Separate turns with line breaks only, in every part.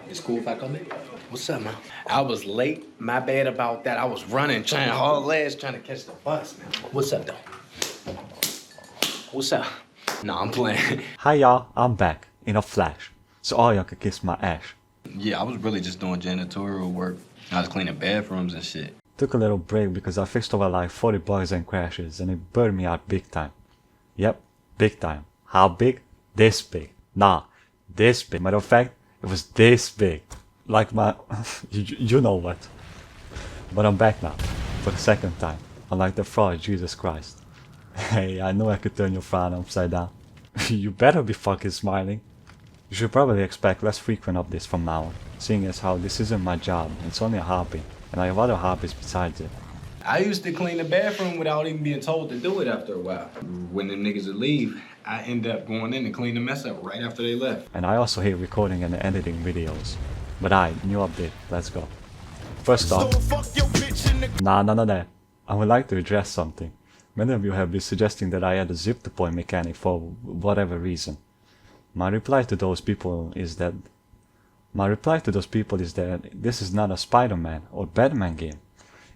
It's cool if I come in? What's up, man? I was late. My bad about that. I was running, trying hard legs, trying to catch the bus, man. What's up, though? What's up? Nah, I'm playing.
Hi, y'all. I'm back in a flash, so all y'all could kiss my ass.
Yeah, I was really just doing janitorial work. I was cleaning bathrooms and shit.
Took a little break because I fixed over like 40 bugs and crashes, and it burned me out big time. Yep, big time. How big? This big. Nah, this big. Matter of fact, it was this big. Like my... you know what. But I'm back now. For the second time. Unlike the fraud, Jesus Christ. Hey, I know I could turn your frown upside down. You better be fucking smiling. You should probably expect less frequent updates from now on. Seeing as how this isn't my job, it's only a hobby. And I have other hobbies besides it.
I used to clean the bathroom without even being told to do it after a while. When the niggas would leave, I end up going in and clean the mess up right after they left.
And I also hate recording and editing videos. But new update, let's go. First off, none of that. I would like to address something. Many of you have been suggesting that I add a zip to point mechanic for whatever reason. My reply to those people is that this is not a Spider-Man or Batman game.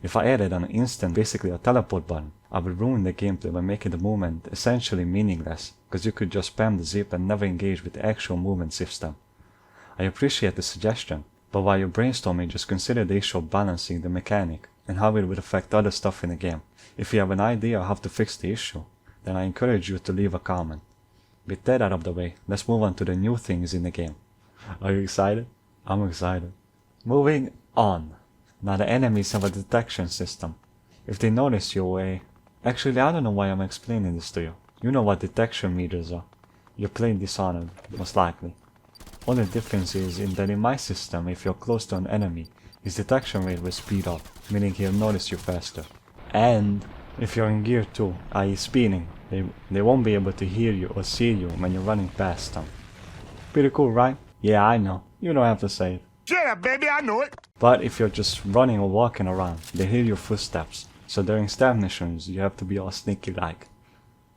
If I added an instant, basically a teleport button, I would ruin the gameplay by making the movement essentially meaningless, because you could just spam the zip and never engage with the actual movement system. I appreciate the suggestion, but while you're brainstorming, just consider the issue of balancing the mechanic and how it would affect other stuff in the game. If you have an idea of how to fix the issue, then I encourage you to leave a comment. With that out of the way, let's move on to the new things in the game. Are you excited? I'm excited. Moving on. Now the enemies have a detection system. If they notice your way... Actually, I don't know why I'm explaining this to you. You know what detection meters are. You're playing Dishonored, most likely. Only difference is in that in my system, if you're close to an enemy, his detection rate will speed up, meaning he'll notice you faster. And if you're in gear 2, i.e. speeding, they won't be able to hear you or see you when you're running past them. Pretty cool, right? Yeah, I know. You don't have to say it.
Yeah, baby, I know it.
But if you're just running or walking around, they hear your footsteps. So during stealth missions, you have to be all sneaky like.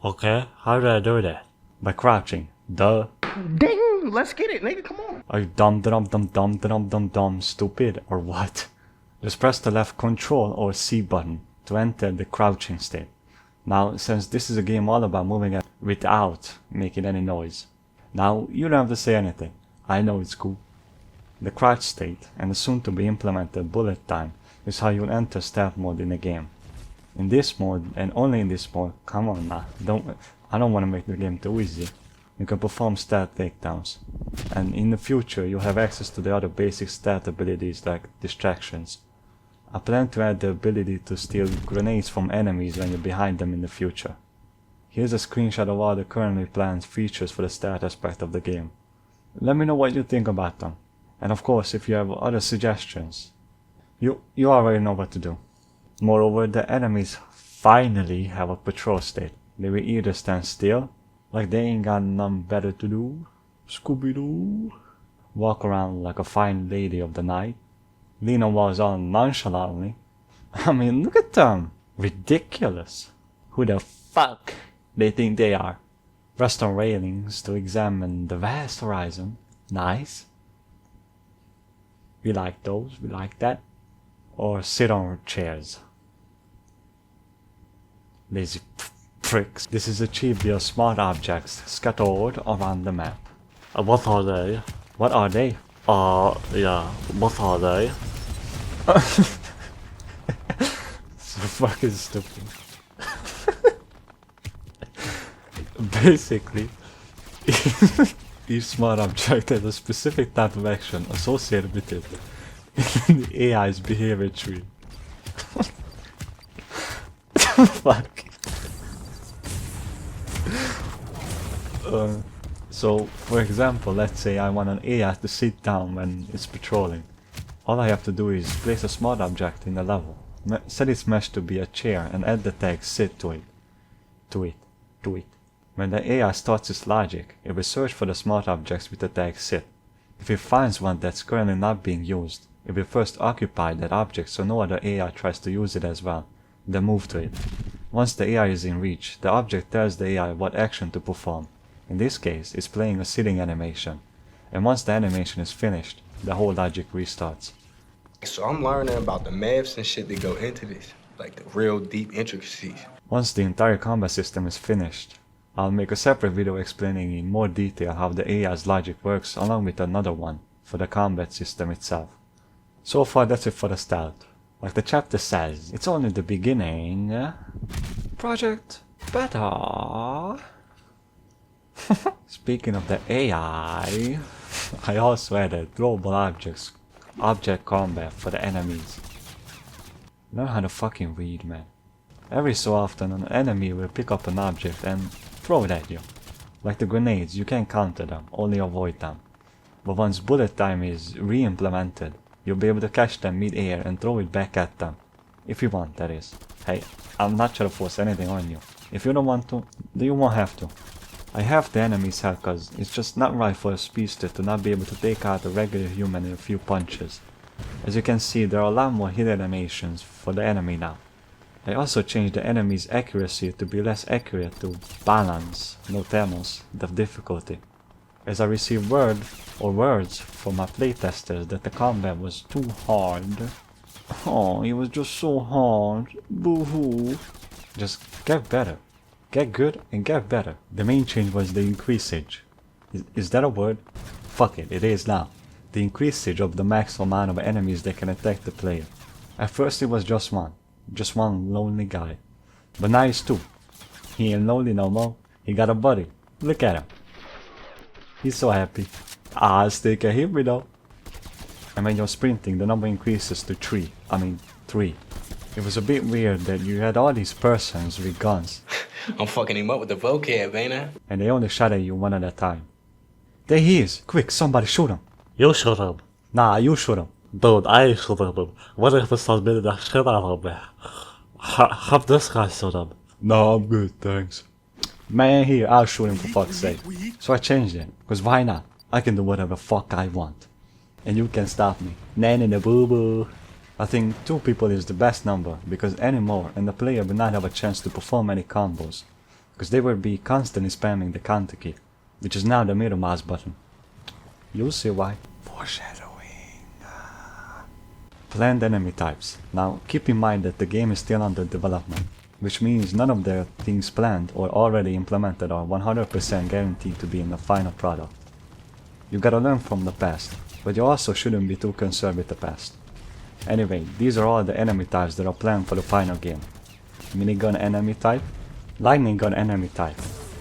Okay, how do I do that?
By crouching. Duh.
Ding! Let's get it, nigga, come on.
Are you dumb, stupid, or what? Just press the left Control or C button to enter the crouching state. Now, since this is a game all about moving without making any noise. Now, you don't have to say anything. I know it's cool. The crouch state and the soon to be implemented bullet time is how you'll enter stealth mode in the game. In this mode, and only in this mode, come on now, I don't want to make the game too easy. You can perform stealth takedowns, and in the future you'll have access to the other basic stealth abilities like distractions. I plan to add the ability to steal grenades from enemies when you're behind them in the future. Here's a screenshot of all the currently planned features for the stealth aspect of the game. Let me know what you think about them, and of course if you have other suggestions. You already know what to do. Moreover, the enemies finally have a patrol state. They will either stand still, like they ain't got nothing better to do, Scooby-Doo, walk around like a fine lady of the night, lean on walls all nonchalantly. I mean, look at them! Ridiculous! Who the fuck they think they are? Rest on railings to examine the vast horizon. Nice. We like those, we like that. Or sit on chairs. Lazy pricks. This is achieved via smart objects scattered around the map.
What are they?
What are they?
Yeah, what are they?
So fucking stupid. Basically, each smart object has a specific type of action associated with it in the AI's behavior tree. Fuck. So, for example, let's say I want an AI to sit down when it's patrolling. All I have to do is place a smart object in the level, set its mesh to be a chair and add the tag sit to it. to it, to it. When the AI starts its logic, it will search for the smart objects with the tag sit. If it finds one that's currently not being used, it will first occupy that object so no other AI tries to use it as well, then move to it. Once the AI is in reach, the object tells the AI what action to perform. In this case, it's playing a sitting animation. And once the animation is finished, the whole logic restarts.
So I'm learning about the maths and shit that go into this, like the real deep intricacies.
Once the entire combat system is finished, I'll make a separate video explaining in more detail how the AI's logic works along with another one for the combat system itself. So far that's it for the start. Like the chapter says, it's only the beginning. Project better. Speaking of the AI, I also added global object combat for the enemies. Learn how to fucking read, man. Every so often an enemy will pick up an object and throw it at you. Like the grenades, you can't counter them, only avoid them. But once bullet time is re-implemented, you'll be able to catch them mid-air and throw it back at them. If you want, that is. Hey, I'm not trying to force anything on you. If you don't want to, then you won't have to. I have the enemy's health cause it's just not right for a speedster to not be able to take out a regular human in a few punches. As you can see, there are a lot more hit animations for the enemy now. I also changed the enemy's accuracy to be less accurate to balance, no Thanos, the difficulty. As I received words from my playtesters that the combat was too hard. Oh, it was just so hard. Boo-hoo. Just get better. Get good and get better. The main change was the increasage. Is that a word? Fuck it, it is now. The increasage of the maximum amount of enemies that can attack the player. At first it was just one lonely guy. But now it's two. He ain't lonely no more. He got a buddy. Look at him. He's so happy. Ah, still can hit me though. And when you're sprinting, the number increases to 3. It was a bit weird that you had all these persons with guns.
I'm fucking him up with the vocab, ain't I?
And they only shot at you one at a time. There he is! Quick, somebody shoot him!
You shoot him.
Nah, you shoot him.
Dude, I shoot him. What if it's not the shit out of me? Have this guy shoot him.
No, I'm good, thanks. Man, here, I'll shoot him for fuck's sake. So I changed it, cause why not? I can do whatever fuck I want. And you can stop me. Nanny the boo boo. I think 2 people is the best number, because any more and the player will not have a chance to perform any combos. Because they will be constantly spamming the counter key, which is now the middle mouse button. You'll see why. Foreshadowing. Planned enemy types. Now keep in mind that the game is still under development, which means none of the things planned or already implemented are 100% guaranteed to be in the final product. You gotta learn from the past, but you also shouldn't be too concerned with the past. Anyway, these are all the enemy types that are planned for the final game. Minigun enemy type. Lightning gun enemy type.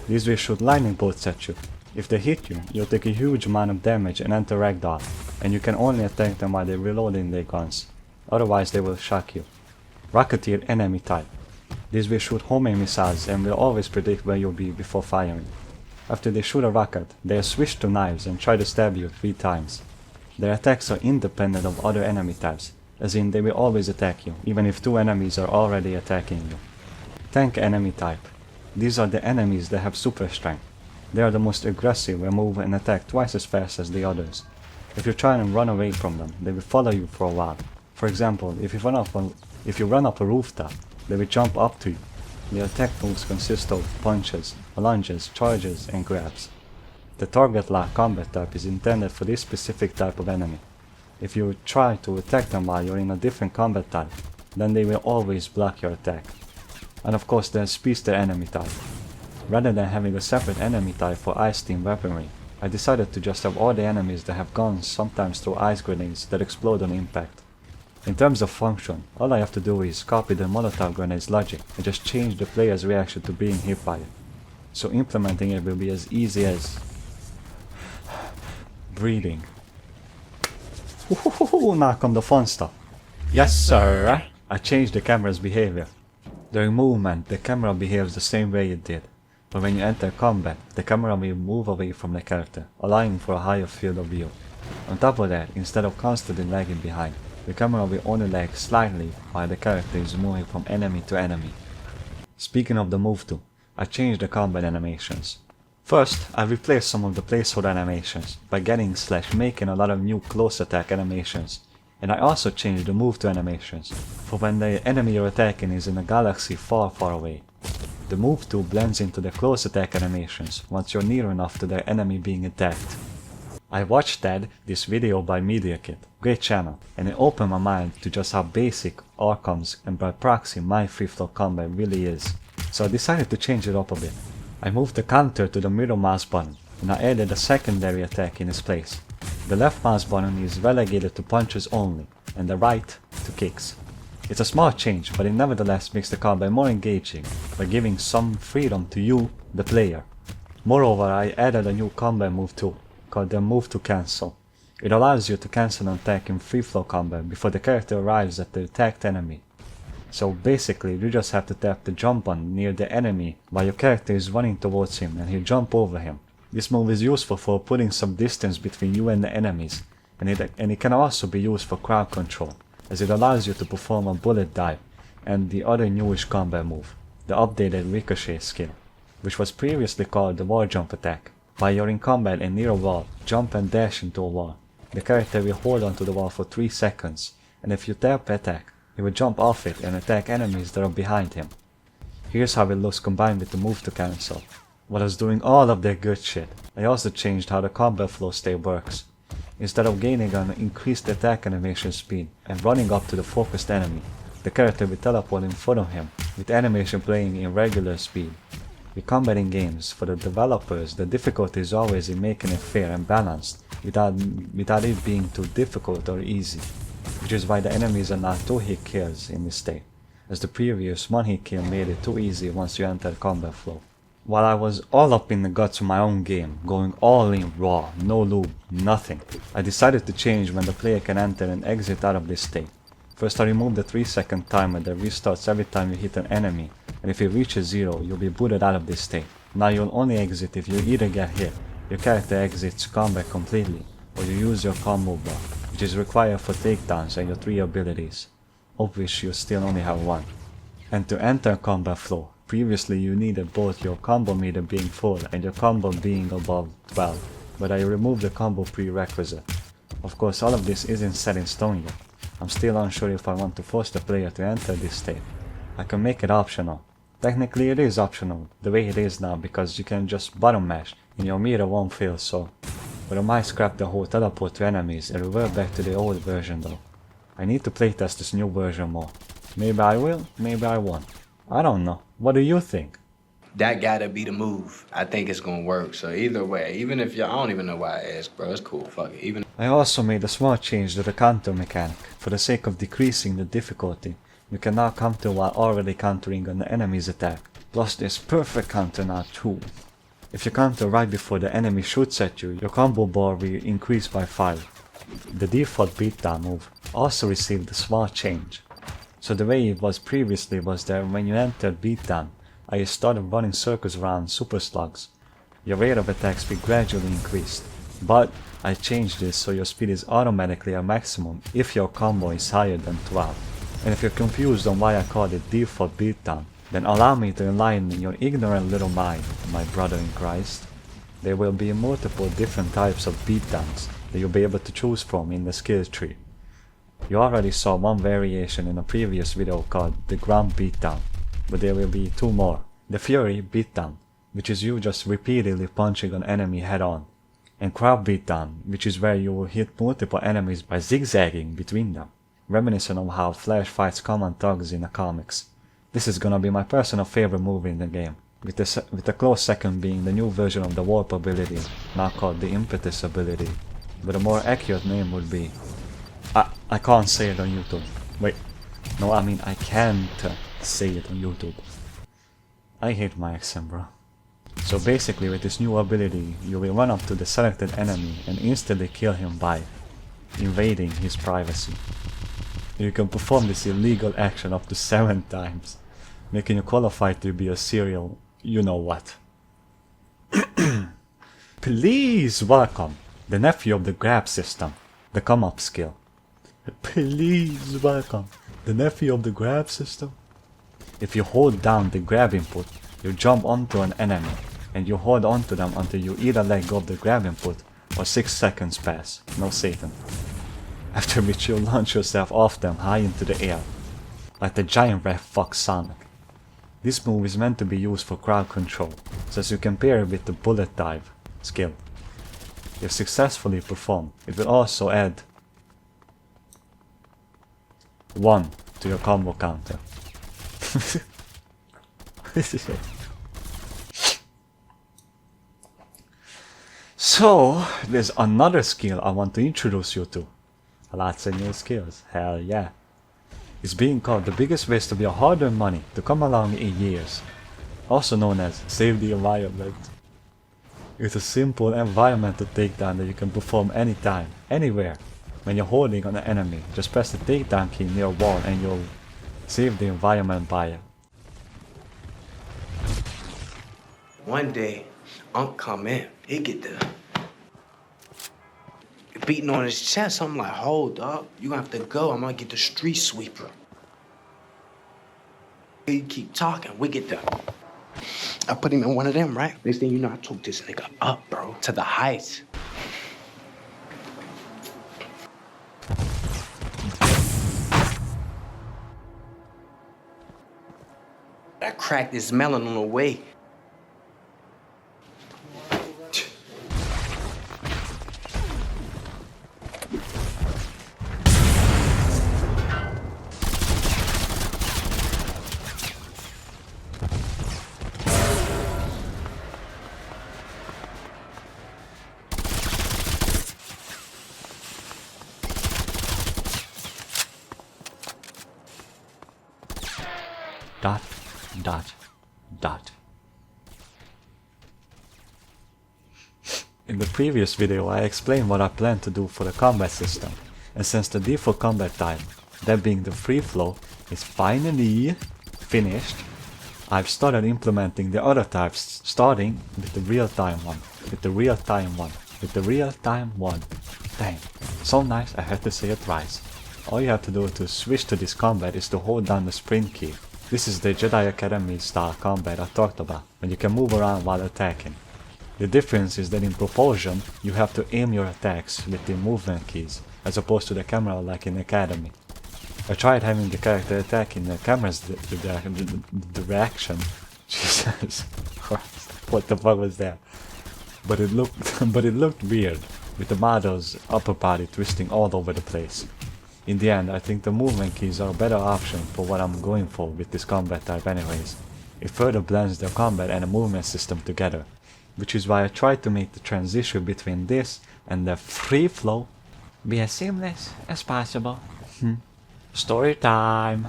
These will shoot lightning bolts at you. If they hit you, you'll take a huge amount of damage and enter ragdoll, and you can only attack them while they're reloading their guns. Otherwise they will shock you. Rocketeer enemy type. These will shoot homing missiles and will always predict where you'll be before firing. After they shoot a rocket, they'll switch to knives and try to stab you 3 times. Their attacks are independent of other enemy types, as in they will always attack you, even if 2 enemies are already attacking you. Tank enemy type. These are the enemies that have super strength. They are the most aggressive and move and attack twice as fast as the others. If you try and run away from them, they will follow you for a while. For example, if you run up a rooftop, they will jump up to you. Their attack moves consist of punches, lunges, charges, and grabs. The target lock combat type is intended for this specific type of enemy. If you try to attack them while you're in a different combat type, then they will always block your attack. And of course there's speedster enemy type. Rather than having a separate enemy type for ice team weaponry, I decided to just have all the enemies that have guns sometimes throw ice grenades that explode on impact. In terms of function, all I have to do is copy the Molotov grenade's logic and just change the player's reaction to being hit by it. So implementing it will be as easy as breathing. Now come the fun stuff. Yes sir! I changed the camera's behavior. During movement, the camera behaves the same way it did. But when you enter combat, the camera will move away from the character, allowing for a higher field of view. On top of that, instead of constantly lagging behind, the camera will only lag slightly while the character is moving from enemy to enemy. Speaking of the move to, I changed the combat animations. First, I replaced some of the placeholder animations by getting / making a lot of new close attack animations, and I also changed the move to animations for when the enemy you're attacking is in a galaxy far away. The move to blends into the close attack animations once you're near enough to the enemy being attacked. I watched this video by MediaKit, great channel, and it opened my mind to just how basic Arkham's and by proxy my free flow combat really is. So I decided to change it up a bit. I moved the counter to the middle mouse button, and I added a secondary attack in its place. The left mouse button is relegated to punches only, and the right to kicks. It's a small change, but it nevertheless makes the combat more engaging by giving some freedom to you, the player. Moreover, I added a new combat move too, called the move to cancel. It allows you to cancel an attack in free flow combat before the character arrives at the attacked enemy. So basically, you just have to tap the jump button near the enemy while your character is running towards him and he'll jump over him. This move is useful for putting some distance between you and the enemies, and it can also be used for crowd control, as it allows you to perform a bullet dive and the other newish combat move, the updated ricochet skill, which was previously called the wall jump attack. While you're in combat and near a wall, jump and dash into a wall. The character will hold onto the wall for 3 seconds, and if you tap attack, he will jump off it and attack enemies that are behind him. Here's how it looks combined with the move to cancel. While I was doing all of that good shit, I also changed how the combat flow state works. Instead of gaining an increased attack animation speed and running up to the focused enemy, the character will teleport in front of him, with animation playing in regular speed. With combating games, for the developers, the difficulty is always in making it fair and balanced, without it being too difficult or easy, which is why the enemies are not 2-hit kills in this state, as the previous 1-hit kill made it too easy once you entered combat flow. While I was all up in the guts of my own game, going all in raw, no lube, nothing, I decided to change when the player can enter and exit out of this state. First, I removed the 3-second timer that restarts every time you hit an enemy, and if it reaches 0, you'll be booted out of this state. Now you'll only exit if you either get hit, your character exits combat completely, or you use your combo bar, which is required for takedowns and your 3 abilities, of which you still only have 1. And to enter combat flow, previously you needed both your combo meter being full and your combo being above 12, but I removed the combo prerequisite. Of course, all of this isn't set in stone yet. I'm still unsure if I want to force the player to enter this state. I can make it optional. Technically it is optional, the way it is now, because you can just button mash and your meter won't fail, so. But I might scrap the whole teleport to enemies and revert back to the old version though. I need to playtest this new version more. Maybe I will, maybe I won't. I don't know. What do you think?
That gotta be the move. I think it's gonna work. So either way, even if I don't even know why I asked, bro. It's cool. Fuck it.
I also made a small change to the counter mechanic. For the sake of decreasing the difficulty, you can now counter while already countering an enemy's attack. Plus this perfect counter now too. If you counter right before the enemy shoots at you, your combo bar will increase by 5. The default Beatdown move also received a small change. So the way it was previously was that when you entered Beatdown, I started running circles around super slugs. Your rate of attack speed gradually increased, but I changed this so your speed is automatically a maximum if your combo is higher than 12. And if you're confused on why I called it default Beatdown, then allow me to enlighten your ignorant little mind, my brother in Christ. There will be multiple different types of beatdowns that you'll be able to choose from in the skill tree. You already saw one variation in a previous video called the ground beatdown, but there will be 2 more. The fury beatdown, which is you just repeatedly punching an enemy head on, and crowd beatdown, which is where you will hit multiple enemies by zigzagging between them, reminiscent of how Flash fights common thugs in the comics. This is gonna be my personal favorite move in the game, with the close second being the new version of the warp ability, now called the impetus ability, but a more accurate name would be... I can't say it on YouTube. Wait, no, I mean I can't say it on YouTube. I hate my accent, bro. So basically with this new ability, you will run up to the selected enemy and instantly kill him by invading his privacy. You can perform this illegal action up to 7 times, making you qualified to be a serial you-know-what. Please welcome the nephew of the grab system, the come-up skill. Please welcome the nephew of the grab system. If you hold down the grab input, You jump onto an enemy, and you hold onto them until you either let go of the grab input or 6 seconds pass, no Satan. After which you launch yourself off them high into the air, like the giant red fox Sonic. This move is meant to be used for crowd control, since you can pair it with the bullet dive skill. If successfully performed, it will also add 1 to your combo counter. So, there's another skill I want to introduce you to. Lots of new skills, hell yeah. It's being called the biggest waste of your hard-earned money to come along in years. Also known as Save the Environment. It's a simple environmental takedown that you can perform anytime, anywhere. When you're holding on an enemy, just press the takedown key near a wall and you'll save the environment by it.
One day, Unc come in. He get the beating on his chest. I'm like, hold up. You gonna have to go. I'm gonna get the street sweeper. He keep talking. We get the... I put him in one of them, right? Next thing you know, I took this nigga up, bro, to the heights. I cracked his melon on the way.
Dot. In the previous video I explained what I plan to do for the combat system, and since the default combat type, that being the free flow, is finally finished, I've started implementing the other types, starting with the real-time one. Dang, so nice I had to say it twice. All you have to do to switch to this combat is to hold down the sprint key. This is the Jedi Academy style combat I talked about, when you can move around while attacking. The difference is that in Propulsion, you have to aim your attacks with the movement keys, as opposed to the camera like in Academy. I tried having the character attack in the camera's direction. Jesus Christ, what the fuck was that? But it looked weird, with the model's upper body twisting all over the place. In the end, I think the movement keys are a better option for what I'm going for with this combat type anyways. It further blends the combat and the movement system together, which is why I tried to make the transition between this and the free flow be as seamless as possible. Story time!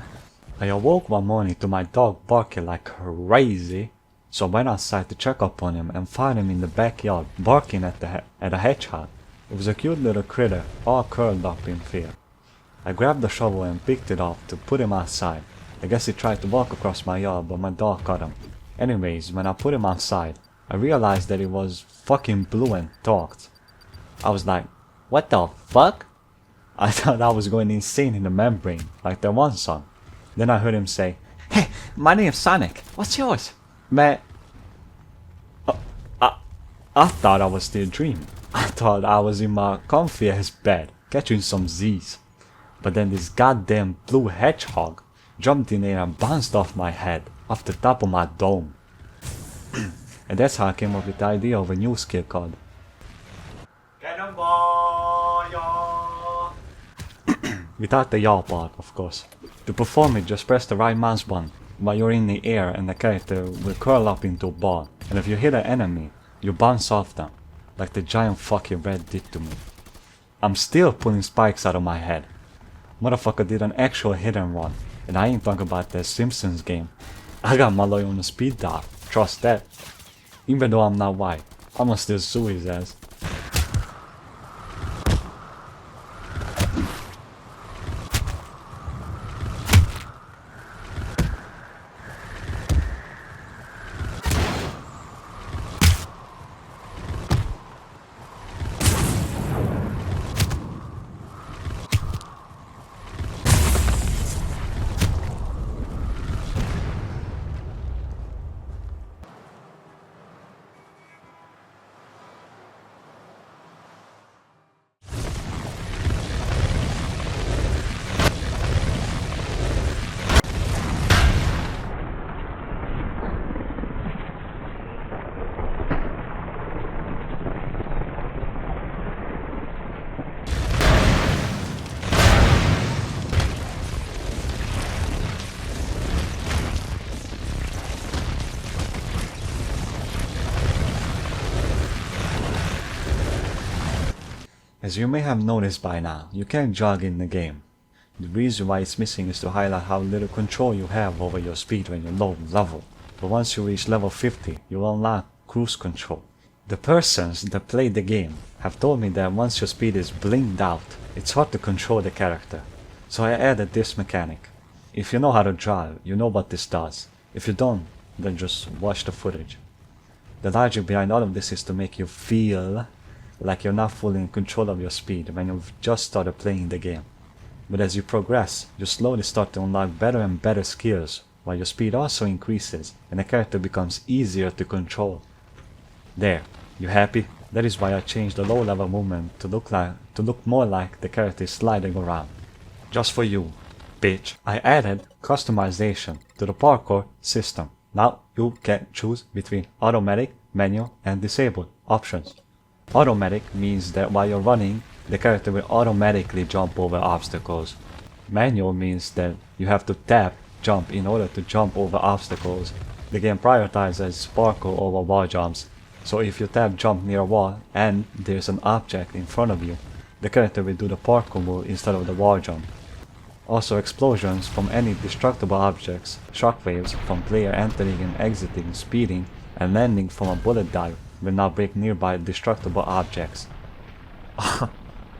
I awoke one morning to my dog barking like crazy, so I went outside to check up on him and found him in the backyard barking at a hedgehog. It was a cute little critter, all curled up in fear. I grabbed the shovel and picked it up to put him outside. I guess he tried to walk across my yard, but my dog caught him. Anyways, when I put him outside, I realized that he was fucking blue and talked. I was like, what the fuck? I thought I was going insane in the membrane, like that one song. Then I heard him say, hey, my name's Sonic, what's yours? Man, I thought I was still dreaming. I thought I was in my comfy ass bed, catching some Z's. But then this goddamn blue hedgehog jumped in there and bounced off my head, off the top of my dome. And that's how I came up with the idea of a new skill called Cannonball. Without the yaw part, of course. To perform it, just press the right mouse button while you're in the air and the character will curl up into a ball. And if you hit an enemy, you bounce off them, like the giant fucking red did to me. I'm still pulling spikes out of my head. Motherfucker did an actual hit and run, and I ain't talking about that Simpsons game. I got my lawyer on a speed dial, trust that. Even though I'm not white, I'ma still sue his ass. As you may have noticed by now, you can't jog in the game. The reason why it's missing is to highlight how little control you have over your speed when you're low level. But once you reach level 50, you'll unlock cruise control. The persons that play the game have told me that once your speed is blinked out, it's hard to control the character. So I added this mechanic. If you know how to drive, you know what this does. If you don't, then just watch the footage. The logic behind all of this is to make you feel like you're not fully in control of your speed when you've just started playing the game. But as you progress, you slowly start to unlock better and better skills, while your speed also increases and the character becomes easier to control. There, you happy? That is why I changed the low level movement to look more like the character is sliding around. Just for you, bitch. I added customization to the parkour system. Now you can choose between automatic, manual and disabled options. Automatic means that while you're running, the character will automatically jump over obstacles. Manual means that you have to tap jump in order to jump over obstacles. The game prioritizes parkour over wall jumps, so if you tap jump near a wall and there's an object in front of you, the character will do the parkour move instead of the wall jump. Also, explosions from any destructible objects, shockwaves from player entering and exiting, speeding, and landing from a bullet dive will now break nearby destructible objects.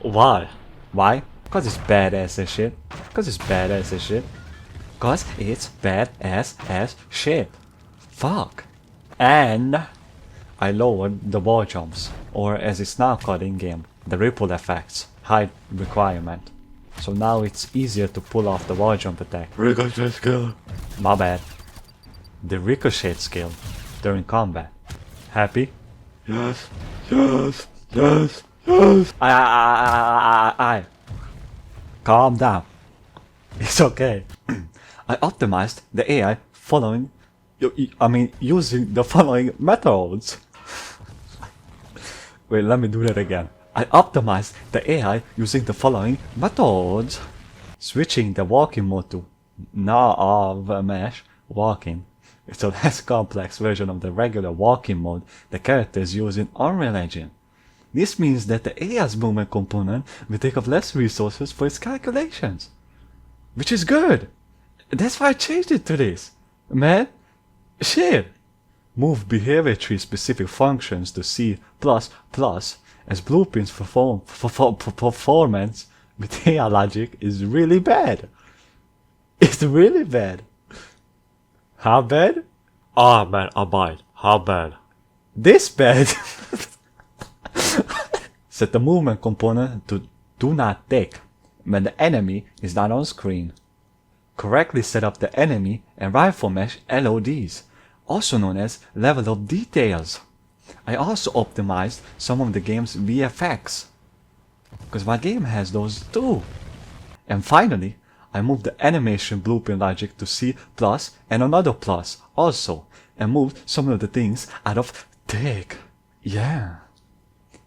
Why?
Why? Cause it's badass as shit. Cause it's badass as shit. Cause it's badass as shit. Fuck. And I lowered the wall jumps, or as it's now called in game, the ripple effects, height requirement. So now it's easier to pull off the wall jump attack.
Ricochet skill.
My bad. The ricochet skill during combat. Happy?
Yes, yes, yes, yes.
I. Calm down. It's okay. I optimized the AI using the following methods. Wait, let me do that again. I optimized the AI using the following methods. Switching the walking mode to mesh walking. It's a less complex version of the regular walking mode the characters use in Unreal Engine. This means that the AI's movement component will take up less resources for its calculations. Which is good. That's why I changed it to this. Man, shit. Move behavior tree specific functions to C++ as blueprints for performance with AI logic is really bad. It's really bad. How bad?
Ah man, I might. How bad?
This bad. Set the movement component to do not take when the enemy is not on screen. Correctly set up the enemy and rifle mesh LODs, also known as level of details. I also optimized some of the game's VFX, because my game has those too. And finally, I moved the animation blueprint logic to C++ and another plus also, and moved some of the things out of take. Yeah.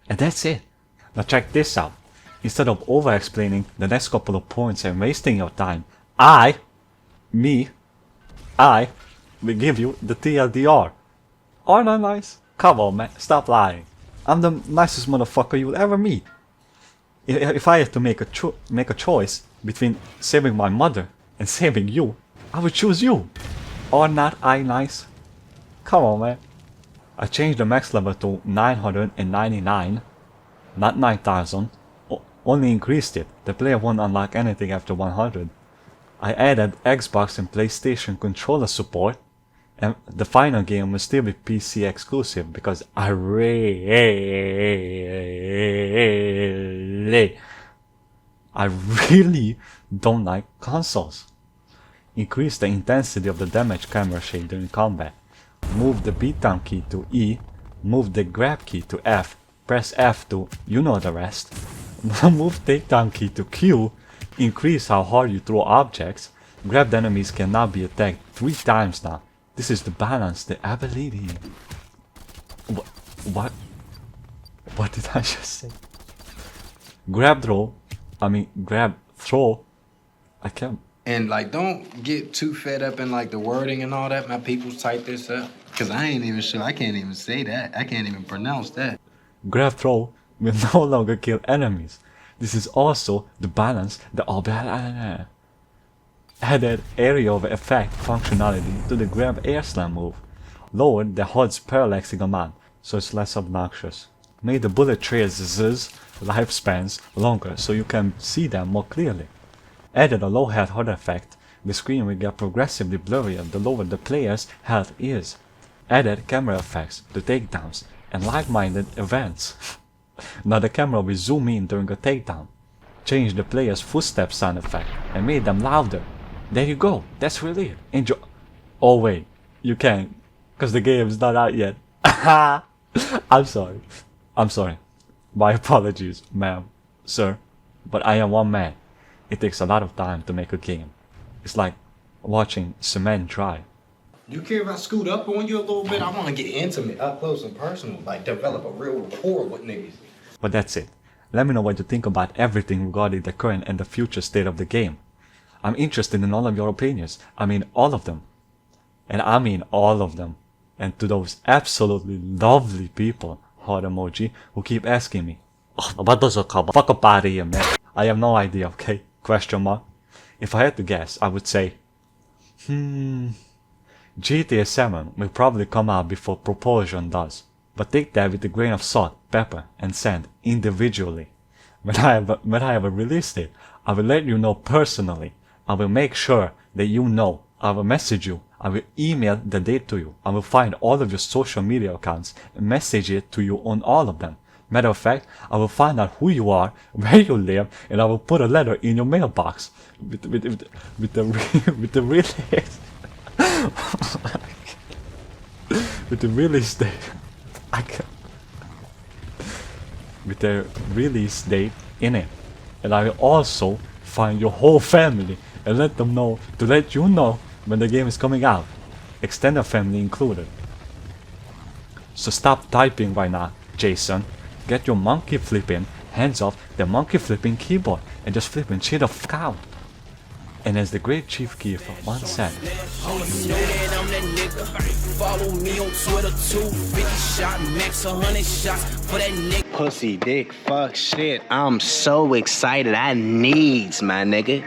And that's it. Now check this out. Instead of over-explaining the next couple of points and wasting your time, I will give you the TLDR. Aren't I nice? Come on man, stop lying. I'm the nicest motherfucker you'll ever meet. If I had to make a choice between saving my mother and saving you, I would choose you. Or not I nice? Come on man. I changed the max level to 999, not 9000. Only increased it. The player won't unlock anything after 100. I added Xbox and PlayStation controller support, and the final game will still be PC exclusive because I really don't like consoles. Increase the intensity of the damage camera shake during combat. Move the beatdown key to E, move the grab key to F, press F to you know the rest. Move takedown key to Q, increase how hard you throw objects. Grabbed enemies can now be attacked 3 times now. This is to balance the ability. What did I just say? Grab throw. I can't.
And like, don't get too fed up in like the wording and all that. My people type this up, cause I ain't even sure. I can't even say that. I can't even pronounce that.
Grab throw will no longer kill enemies. This is also the balance, the added area of effect functionality to the grab air slam move. Lowered the HUD's parallaxing amount, so it's less obnoxious. Made the bullet traces lifespans longer so you can see them more clearly. Added a low head HUD effect. The screen will get progressively blurrier the lower the player's health is. Added camera effects to takedowns and like-minded events. Now the camera will zoom in during a takedown. Changed the player's footstep sound effect and made them louder. There you go, that's really it. Enjoy. Oh wait, you can't, cause the game is not out yet. I'm sorry. My apologies, ma'am, sir, but I am one man. It takes a lot of time to make a game. It's like watching cement dry.
You care if I scoot up on you a little bit? I want to get intimate, up close and personal, like develop a real rapport with niggas.
But that's it. Let me know what you think about everything regarding the current and the future state of the game. I'm interested in all of your opinions. I mean all of them. And I mean all of them. And to those absolutely lovely people, heart emoji, who keep asking me,
What does it come?
fuck up out of here, man. I have no idea, okay? Question mark. If I had to guess, I would say, GTA 7 will probably come out before Propulsion does. But take that with a grain of salt, pepper, and sand individually. When I have a release date, I will let you know personally. I will make sure that you know. I will message you. I will email the date to you. I will find all of your social media accounts and message it to you on all of them. Matter of fact, I will find out who you are, where you live, and I will put a letter in your mailbox with the release with the release date. With the release date in it. And I will also find your whole family and let them know to let you know when the game is coming out. Extended family included. So stop typing right now, Jason. Get your monkey flipping hands off the monkey flipping keyboard and just flipping shit the fuck out. And as the great Chief Keef once said,
Follow me on Twitter, 250 shot, max 100 shots for that nigga.
Pussy, dick, fuck, shit. I'm so excited. I needs, my nigga.